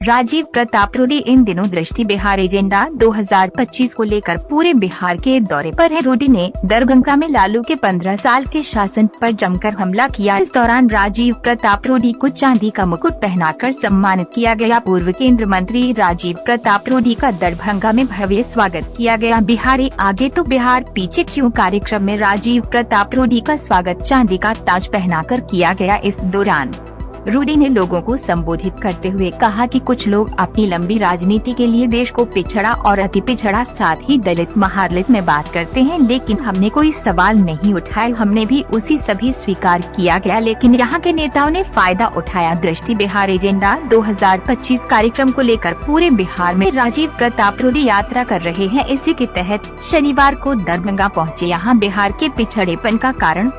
राजीव प्रताप रूडी इन दिनों दृष्टि बिहार एजेंडा 2025 को लेकर पूरे बिहार के दौरे पर है। रूडी ने दरभंगा में लालू के 15 साल के शासन पर जमकर हमला किया। इस दौरान राजीव प्रताप रूडी को चांदी का मुकुट पहनाकर सम्मानित किया गया। पूर्व केंद्रीय मंत्री राजीव प्रताप रूडी का दरभंगा में भव्य स्वागत किया गया। बिहारी आगे तो बिहार पीछे क्यों कार्यक्रम में राजीव प्रताप रूडी का स्वागत चांदी का ताज पहनाकर किया गया। इस दौरान रूडी ने लोगों को संबोधित करते हुए कहा कि कुछ लोग अपनी लंबी राजनीति के लिए देश को पिछड़ा और अति पिछड़ा साथ ही दलित महादलित में बात करते हैं, लेकिन हमने कोई सवाल नहीं उठाए। हमने भी उसी सभी स्वीकार किया गया, लेकिन यहाँ के नेताओं ने फायदा उठाया। दृष्टि बिहार एजेंडा 2025 कार्यक्रम को लेकर पूरे बिहार में राजीव प्रताप रूडी यात्रा कर रहे हैं। इसी के तहत शनिवार को दरभंगा पहुँचे। यहाँ बिहार के पिछड़ेपन का कारण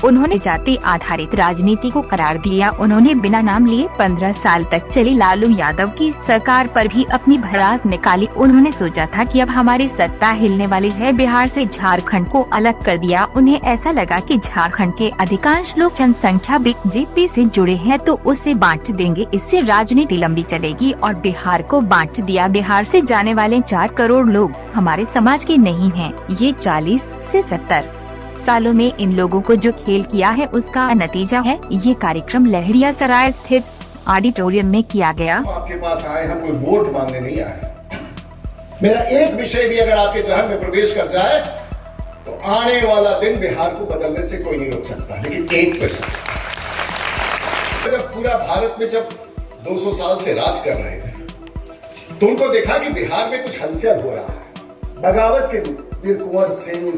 उन्होंने जाति आधारित राजनीति को करार दिया। उन्होंने बिना नाम लिए 15 साल तक चली लालू यादव की सरकार पर भी अपनी भड़ास निकाली। उन्होंने सोचा था कि अब हमारी सत्ता हिलने वाली है। बिहार से झारखंड को अलग कर दिया। उन्हें ऐसा लगा कि झारखंड के अधिकांश लोग जनसंख्या बीजेपी से जुड़े हैं तो उसे बांट देंगे, इससे राजनीति लंबी चलेगी और बिहार को बांट दिया। बिहार से जाने वाले 4 करोड़ लोग हमारे समाज के नहीं हैं। ये 40 से 70 सालों में इन लोगों को जो खेल किया है उसका नतीजा है। ये कार्यक्रम लहरियासराय स्थित ऑडिटोरियम में किया गया। आपके पास आए, हम कोई वोट मांगने नहीं आए। मेरा एक विषय भी अगर आपके जहन में प्रवेश कर जाए तो आने वाला दिन बिहार को बदलने से कोई नहीं रोक सकता, लेकिन एक क्वेश्चन, जब पूरा भारत में जब 200 साल से राज कर रहे थे तो उनको देखा कि बिहार में कुछ हलचल हो रहा है। बगावत के वीर कुंवर सिंह,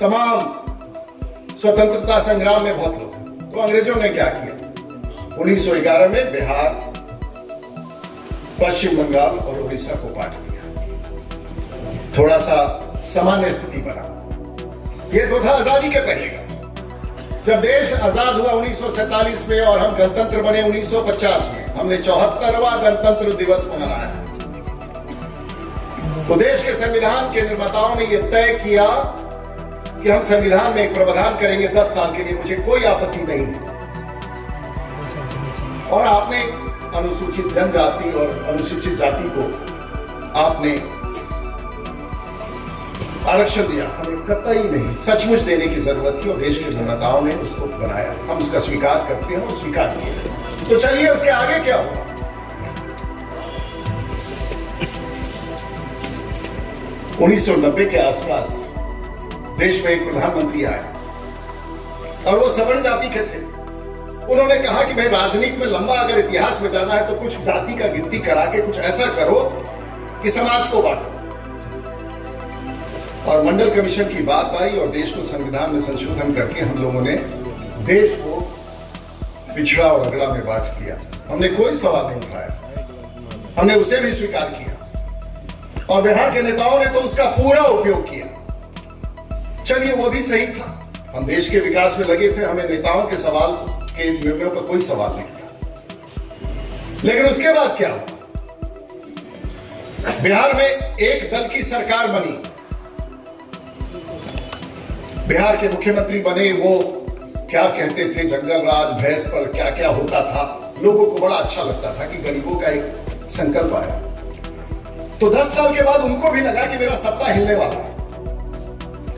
तमाम स्वतंत्रता संग्राम में बहुत लोग, तो अंग्रेजों ने क्या किया, 1911 में बिहार, पश्चिम बंगाल और उड़ीसा को बांट दिया। थोड़ा सा सामान्य स्थिति बना। ये तो था आजादी के पहले का। जब देश आजाद हुआ 1947 में और हम गणतंत्र बने 1950 में, हमने 74वां गणतंत्र दिवस मनाया। तो देश के संविधान के निर्माताओं ने यह तय किया कि हम संविधान में एक प्रावधान करेंगे 10 साल के लिए, मुझे कोई आपत्ति नहीं। और आपने अनुसूचित जनजाति और अनुसूचित जाति को आपने आरक्षण दिया, हमें कतई नहीं, सचमुच देने की जरूरत थी और देश के निर्माताओं ने उसको बनाया। हम उसका स्वीकार करते हैं और स्वीकार किए। तो चलिए उसके आगे क्या हुआ। 1990 के आसपास देश में एक प्रधानमंत्री आए और वो सवर्ण जाति के थे। उन्होंने कहा कि भाई राजनीति में लंबा अगर इतिहास में जाना है तो कुछ जाति का गिनती करा के कुछ ऐसा करो कि समाज को बांटो। और मंडल कमीशन की बात आई और देश को संविधान में संशोधन करके हम लोगों ने देश को पिछड़ा और अगड़ा में बांट दिया। हमने कोई सवाल नहीं उठाया, हमने उसे भी स्वीकार किया और बिहार के नेताओं ने तो उसका पूरा उपयोग किया। चलिए वो भी सही था, हम देश के विकास में लगे थे, हमें नेताओं के सवाल के निर्णयों पर कोई सवाल नहीं था। लेकिन उसके बाद क्या हुआ, बिहार में एक दल की सरकार बनी, बिहार के मुख्यमंत्री बने। वो क्या कहते थे, जंगल राज, भैंस पर क्या क्या होता था, लोगों को बड़ा अच्छा लगता था कि गरीबों का एक संकल्प आया। तो 10 साल के बाद उनको भी लगा कि मेरा सत्ता हिलने वाला है।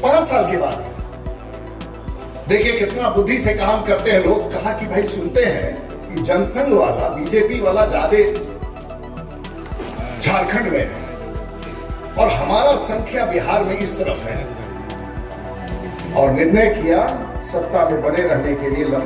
5 साल के बाद देखिए कितना बुद्धि से काम करते हैं लोग। कहा कि भाई सुनते हैं कि जनसंघ वाला, बीजेपी वाला ज्यादा झारखंड में है और हमारा संख्या बिहार में इस तरफ है, और निर्णय किया सत्ता में बने रहने के लिए लंबे